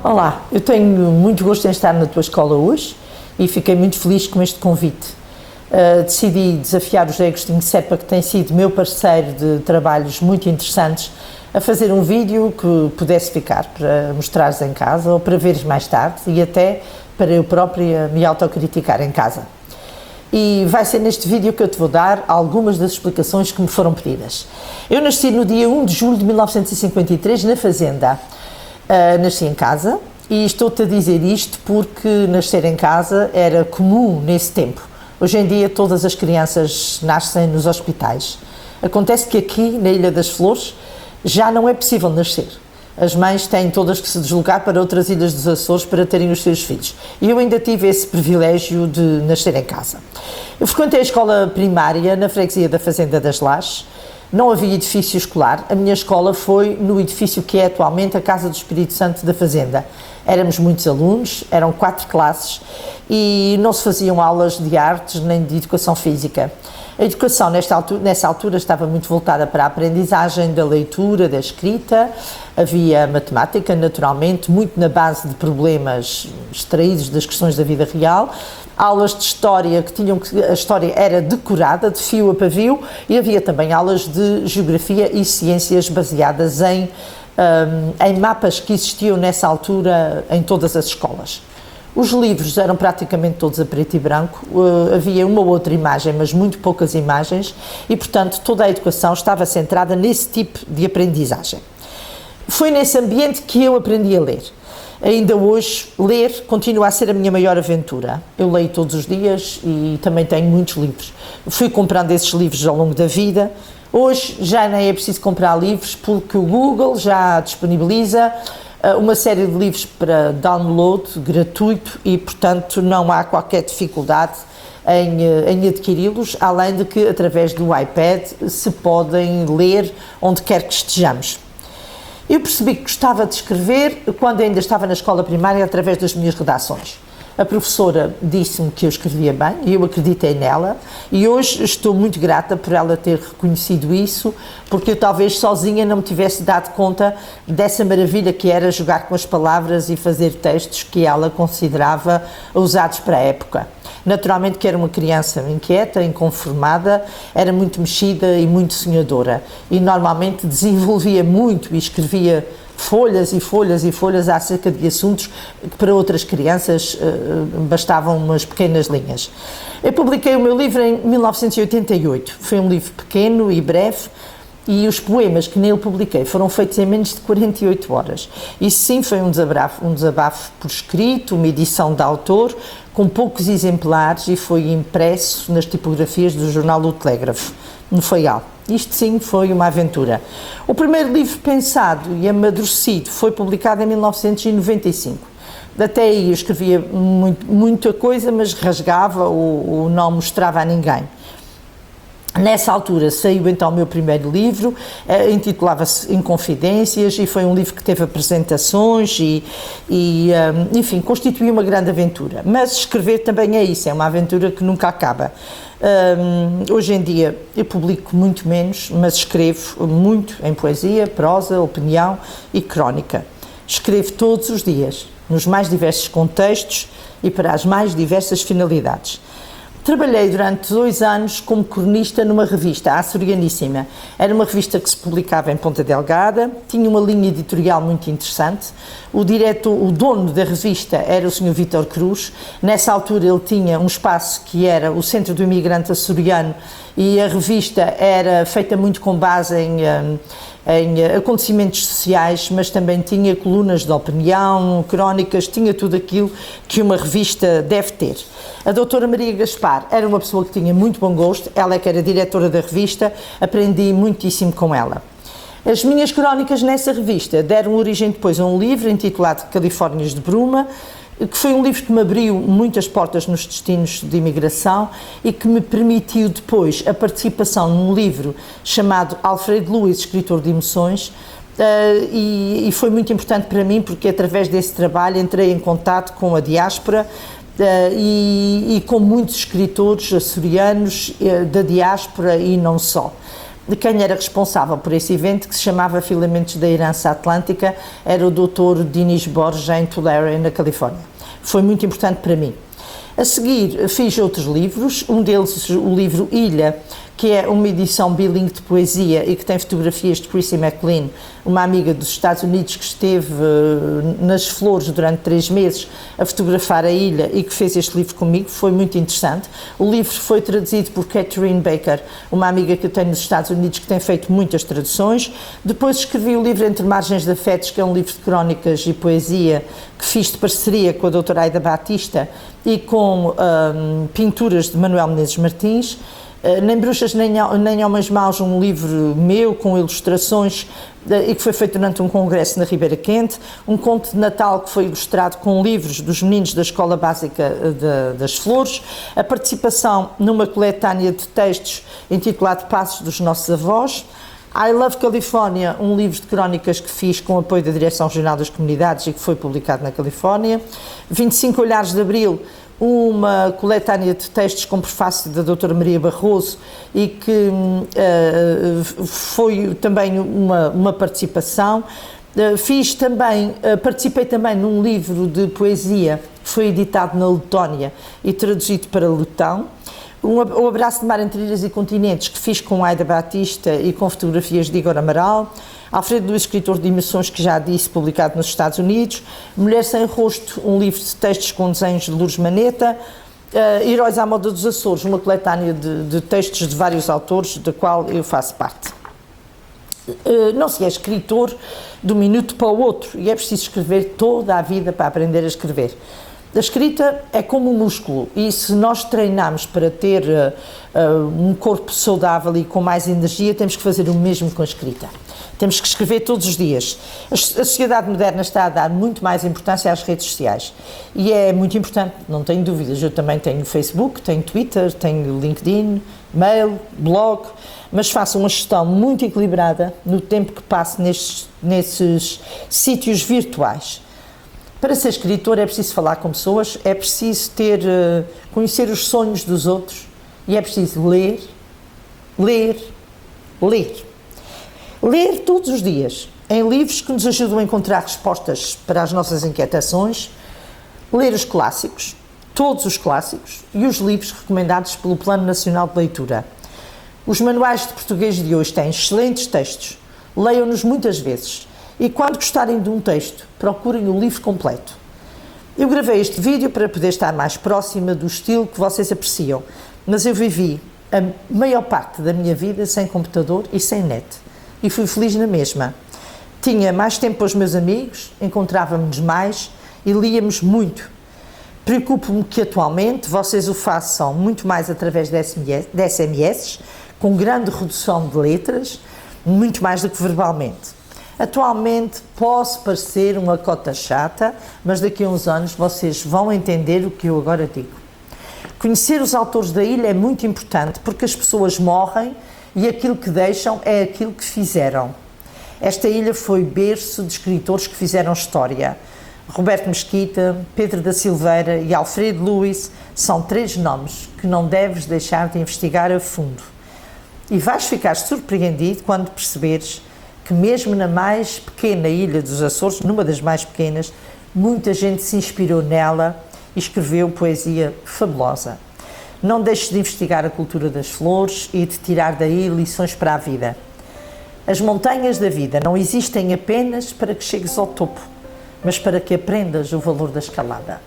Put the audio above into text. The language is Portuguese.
Olá, eu tenho muito gosto em estar na tua escola hoje e fiquei muito feliz com este convite. Decidi desafiar o José Agostinho Cepa, que tem sido meu parceiro de trabalhos muito interessantes, a fazer um vídeo que pudesse ficar para mostrares em casa ou para veres mais tarde e até para eu própria me autocriticar em casa. E vai ser neste vídeo que eu te vou dar algumas das explicações que me foram pedidas. Eu nasci no dia 1 de julho de 1953 na Fazenda. Nasci em casa e estou-te a dizer isto porque nascer em casa era comum nesse tempo. Hoje em dia todas as crianças nascem nos hospitais. Acontece que aqui, na Ilha das Flores, já não é possível nascer. As mães têm todas que se deslocar para outras ilhas dos Açores para terem os seus filhos. E eu ainda tive esse privilégio de nascer em casa. Eu frequentei a escola primária na freguesia da Fazenda das Lajes. Não havia edifício escolar. A minha escola foi no edifício que é atualmente a Casa do Espírito Santo da Fazenda. Éramos muitos alunos, eram 4 classes e não se faziam aulas de artes nem de educação física. A educação nessa altura estava muito voltada para a aprendizagem da leitura, da escrita, havia matemática, naturalmente, muito na base de problemas extraídos das questões da vida real, aulas de história a história era decorada de fio a pavio e havia também aulas de geografia e ciências baseadas em mapas que existiam nessa altura em todas as escolas. Os livros eram praticamente todos a preto e branco, havia uma ou outra imagem, mas muito poucas imagens e, portanto, toda a educação estava centrada nesse tipo de aprendizagem. Foi nesse ambiente que eu aprendi a ler. Ainda hoje, ler continua a ser a minha maior aventura. Eu leio todos os dias e também tenho muitos livros. Fui comprando esses livros ao longo da vida. Hoje já nem é preciso comprar livros porque o Google já disponibiliza uma série de livros para download gratuito e, portanto, não há qualquer dificuldade em adquiri-los, além de que, através do iPad, se podem ler onde quer que estejamos. Eu percebi que gostava de escrever quando ainda estava na escola primária, através das minhas redações. A professora disse-me que eu escrevia bem e eu acreditei nela e hoje estou muito grata por ela ter reconhecido isso, porque eu talvez sozinha não me tivesse dado conta dessa maravilha que era jogar com as palavras e fazer textos que ela considerava usados para a época. Naturalmente que era uma criança inquieta, inconformada, era muito mexida e muito sonhadora e normalmente desenvolvia muito e escrevia folhas e folhas e folhas acerca de assuntos que para outras crianças bastavam umas pequenas linhas. Eu publiquei o meu livro em 1988, foi um livro pequeno e breve e os poemas que nele publiquei foram feitos em menos de 48 horas. Isso sim foi um desabafo por escrito, uma edição de autor, com poucos exemplares e foi impresso nas tipografias do jornal O Telégrafo, no Faial. Isto sim foi uma aventura. O primeiro livro pensado e amadurecido foi publicado em 1995. Até aí eu escrevia muita coisa, mas rasgava ou não mostrava a ninguém. Nessa altura saiu então o meu primeiro livro, intitulava-se Inconfidências e foi um livro que teve apresentações enfim, constituiu uma grande aventura. Mas escrever também é isso, é uma aventura que nunca acaba. Hoje em dia eu publico muito menos, mas escrevo muito em poesia, prosa, opinião e crónica. Escrevo todos os dias, nos mais diversos contextos e para as mais diversas finalidades. Trabalhei durante 2 anos como cronista numa revista, a Açorianíssima. Era uma revista que se publicava em Ponta Delgada, tinha uma linha editorial muito interessante. O dono da revista era o Sr. Vítor Cruz. Nessa altura ele tinha um espaço que era o Centro do Imigrante Açoriano e a revista era feita muito com base em acontecimentos sociais, mas também tinha colunas de opinião, crónicas, tinha tudo aquilo que uma revista deve ter. A doutora Maria Gaspar era uma pessoa que tinha muito bom gosto, ela é que era diretora da revista, aprendi muitíssimo com ela. As minhas crónicas nessa revista deram origem depois a um livro intitulado Califórnias de Bruma, que foi um livro que me abriu muitas portas nos destinos de imigração e que me permitiu depois a participação num livro chamado Alfredo Lewis, Escritor de Emoções, e foi muito importante para mim porque através desse trabalho entrei em contato com a diáspora e com muitos escritores açorianos da diáspora e não só. de quem era responsável por esse evento, que se chamava Filamentos da Herança Atlântica, era o Dr. Dinis Borja, em Tulare, na Califórnia. Foi muito importante para mim. A seguir, fiz outros livros, um deles o livro Ilha, que é uma edição bilingue de poesia e que tem fotografias de Chrissy McLean, uma amiga dos Estados Unidos que esteve nas Flores durante 3 meses a fotografar a ilha e que fez este livro comigo. Foi muito interessante. O livro foi traduzido por Catherine Baker, uma amiga que eu tenho nos Estados Unidos que tem feito muitas traduções. Depois escrevi o livro Entre Margens de Afetos, que é um livro de crónicas e poesia que fiz de parceria com a doutora Aida Batista e com pinturas de Manuel Menezes Martins. Nem Bruxas nem Homens Maus, um livro meu com ilustrações e que foi feito durante um congresso na Ribeira Quente, um conto de Natal que foi ilustrado com livros dos meninos da Escola Básica das Flores, a participação numa coletânea de textos intitulado Passos dos Nossos Avós, I Love California, um livro de crónicas que fiz com o apoio da Direção Regional das Comunidades e que foi publicado na Califórnia, 25 Olhares de Abril, uma coletânea de textos com prefácio da doutora Maria Barroso e que foi também uma participação. Participei também num livro de poesia que foi editado na Letónia e traduzido para letão. O Abraço de Mar entre Ilhas e Continentes, que fiz com Aida Batista e com fotografias de Igor Amaral. Alfredo Luís, escritor de emoções, que já disse, publicado nos Estados Unidos. Mulher Sem Rosto, um livro de textos com desenhos de Lourdes Maneta. Heróis à Moda dos Açores, uma coletânea de textos de vários autores, da qual eu faço parte. Não se é escritor de um minuto para o outro e é preciso escrever toda a vida para aprender a escrever. A escrita é como um músculo e se nós treinarmos para ter um corpo saudável e com mais energia, temos que fazer o mesmo com a escrita. Temos que escrever todos os dias. A sociedade moderna está a dar muito mais importância às redes sociais e é muito importante, não tenho dúvidas. Eu também tenho Facebook, tenho Twitter, tenho LinkedIn, mail, blog, mas faço uma gestão muito equilibrada no tempo que passo nesses sítios virtuais. Para ser escritor é preciso falar com pessoas, é preciso conhecer os sonhos dos outros e é preciso ler. Ler todos os dias, em livros que nos ajudam a encontrar respostas para as nossas inquietações, ler os clássicos, todos os clássicos e os livros recomendados pelo Plano Nacional de Leitura. Os manuais de português de hoje têm excelentes textos, leiam-nos muitas vezes. E quando gostarem de um texto, procurem o livro completo. Eu gravei este vídeo para poder estar mais próxima do estilo que vocês apreciam, mas eu vivi a maior parte da minha vida sem computador e sem net. E fui feliz na mesma. Tinha mais tempo para os meus amigos, encontrávamos mais e líamos muito. Preocupo-me que atualmente vocês o façam muito mais através de SMS, com grande redução de letras, muito mais do que verbalmente. Atualmente posso parecer uma cota chata, mas daqui a uns anos vocês vão entender o que eu agora digo. Conhecer os autores da ilha é muito importante porque as pessoas morrem e aquilo que deixam é aquilo que fizeram. Esta ilha foi berço de escritores que fizeram história. Roberto Mesquita, Pedro da Silveira e Alfredo Luís são 3 nomes que não deves deixar de investigar a fundo. E vais ficar surpreendido quando perceberes que mesmo na mais pequena ilha dos Açores, numa das mais pequenas, muita gente se inspirou nela e escreveu poesia fabulosa. Não deixes de investigar a cultura das flores e de tirar daí lições para a vida. As montanhas da vida não existem apenas para que chegues ao topo, mas para que aprendas o valor da escalada.